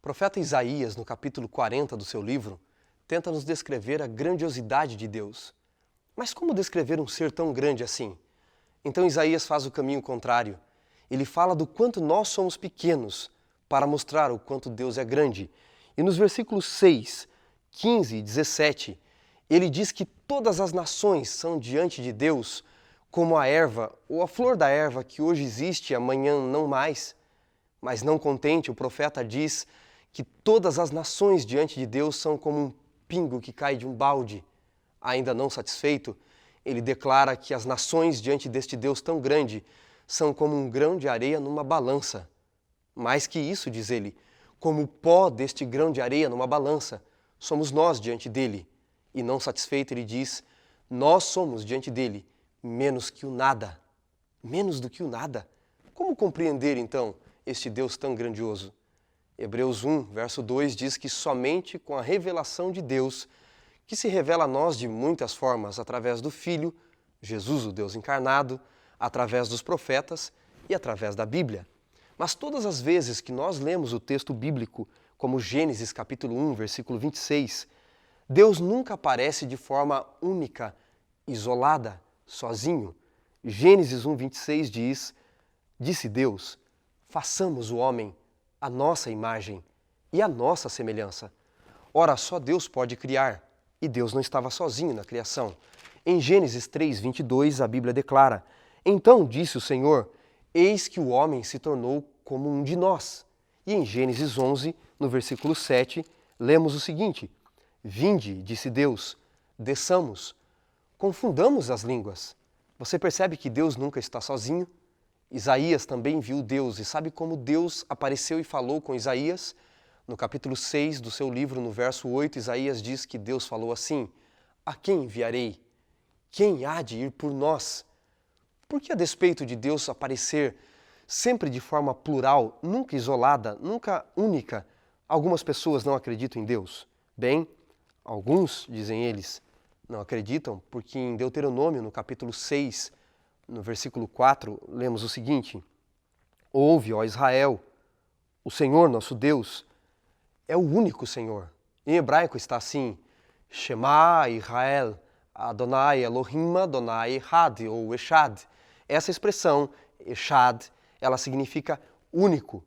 profeta Isaías, no capítulo 40 do seu livro, tenta nos descrever a grandiosidade de Deus. Mas como descrever um ser tão grande assim? Então Isaías faz o caminho contrário. Ele fala do quanto nós somos pequenos para mostrar o quanto Deus é grande. E nos versículos 6, 15 e 17, ele diz que todas as nações são diante de Deus como a erva ou a flor da erva que hoje existe e amanhã não mais. Mas não contente, o profeta diz que todas as nações diante de Deus são como um pingo que cai de um balde. Ainda não satisfeito, ele declara que as nações diante deste Deus tão grande são como um grão de areia numa balança. Mais que isso, diz ele, como o pó deste grão de areia numa balança, somos nós diante dele. E não satisfeito, ele diz, nós somos diante dele menos que o nada. Menos do que o nada. Como compreender, então, este Deus tão grandioso? Hebreus 1, verso 2 diz que somente com a revelação de Deus, que se revela a nós de muitas formas, através do Filho, Jesus, o Deus encarnado, através dos profetas e através da Bíblia. Mas todas as vezes que nós lemos o texto bíblico, como Gênesis capítulo 1, versículo 26, Deus nunca aparece de forma única, isolada, sozinho. Gênesis 1, 26 diz, disse Deus, façamos o homem a nossa imagem e a nossa semelhança. Ora, só Deus pode criar, e Deus não estava sozinho na criação. Em Gênesis 3, 22, a Bíblia declara, então disse o Senhor, eis que o homem se tornou como um de nós. E em Gênesis 11, no versículo 7, lemos o seguinte, vinde, disse Deus, desçamos, confundamos as línguas. Você percebe que Deus nunca está sozinho? Isaías também viu Deus e sabe como Deus apareceu e falou com Isaías? No capítulo 6 do seu livro, no verso 8, Isaías diz que Deus falou assim, a quem enviarei? Quem há de ir por nós? Por que a despeito de Deus aparecer sempre de forma plural, nunca isolada, nunca única, algumas pessoas não acreditam em Deus? Bem, alguns, dizem eles, não acreditam porque em Deuteronômio, no capítulo 6, no versículo 4, lemos o seguinte, ouve, ó Israel, o Senhor nosso Deus é o único Senhor. Em hebraico está assim, Shema Israel, Adonai Elohim, Adonai Echad, ou Echad. Essa expressão, Echad, ela significa único.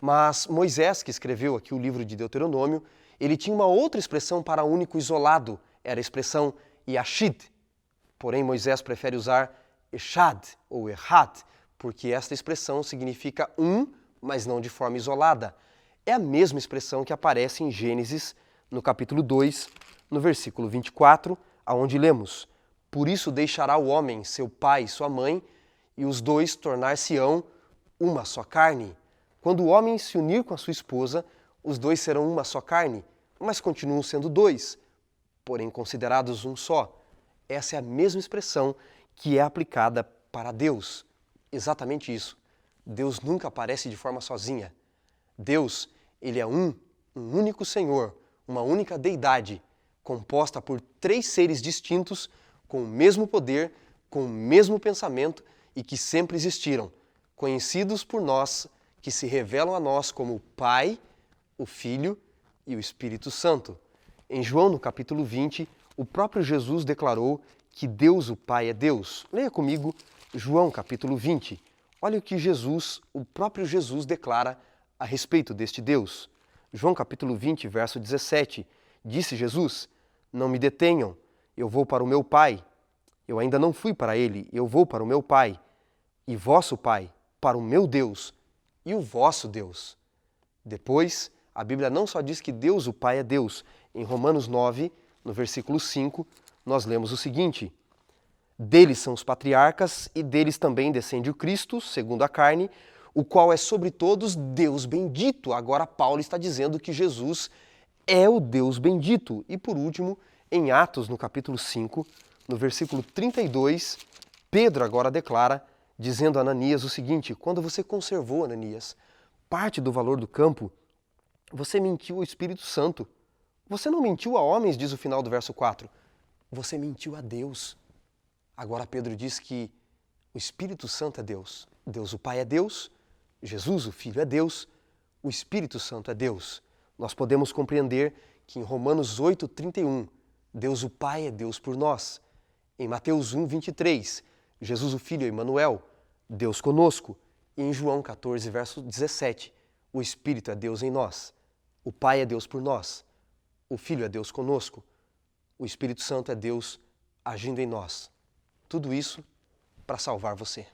Mas Moisés, que escreveu aqui o livro de Deuteronômio, ele tinha uma outra expressão para único isolado, era a expressão Yashid. Porém, Moisés prefere usar Echad ou Echad, porque esta expressão significa um, mas não de forma isolada. É a mesma expressão que aparece em Gênesis, no capítulo 2, no versículo 24, aonde lemos, por isso deixará o homem seu pai e sua mãe, e os dois tornar-se-ão uma só carne. Quando o homem se unir com a sua esposa, os dois serão uma só carne, mas continuam sendo dois, porém considerados um só. Essa é a mesma expressão que é aplicada para Deus. Exatamente isso. Deus nunca aparece de forma sozinha. Deus, ele é um único Senhor, uma única deidade, composta por três seres distintos, com o mesmo poder, com o mesmo pensamento e que sempre existiram, conhecidos por nós, que se revelam a nós como o Pai, o Filho e o Espírito Santo. Em João, no capítulo 20, o próprio Jesus declarou que Deus o Pai é Deus. Leia comigo João, capítulo 20. Olha o que Jesus, o próprio Jesus, declara a respeito deste Deus. João, capítulo 20, verso 17. Disse Jesus, não me detenham, eu vou para o meu Pai. Eu ainda não fui para ele, eu vou para o meu Pai. E vosso Pai, para o meu Deus e o vosso Deus. Depois, a Bíblia não só diz que Deus, o Pai, é Deus. Em Romanos 9, no versículo 5, nós lemos o seguinte, deles são os patriarcas e deles também descende o Cristo, segundo a carne, o qual é sobre todos Deus bendito. Agora Paulo está dizendo que Jesus é o Deus bendito. E por último, em Atos, no capítulo 5, no versículo 32, Pedro agora declara, dizendo a Ananias o seguinte, quando você conservou, Ananias, parte do valor do campo, você mentiu ao Espírito Santo. Você não mentiu a homens, diz o final do verso 4. Você mentiu a Deus. Agora Pedro diz que o Espírito Santo é Deus. Deus o Pai é Deus, Jesus o Filho é Deus, o Espírito Santo é Deus, nós podemos compreender que em Romanos 8:31, Deus o Pai é Deus por nós. Em Mateus 1:23, Jesus o Filho é Emmanuel, Deus conosco. E em João 14, verso 17, o Espírito é Deus em nós. O Pai é Deus por nós. O Filho é Deus conosco. O Espírito Santo é Deus agindo em nós. Tudo isso para salvar você.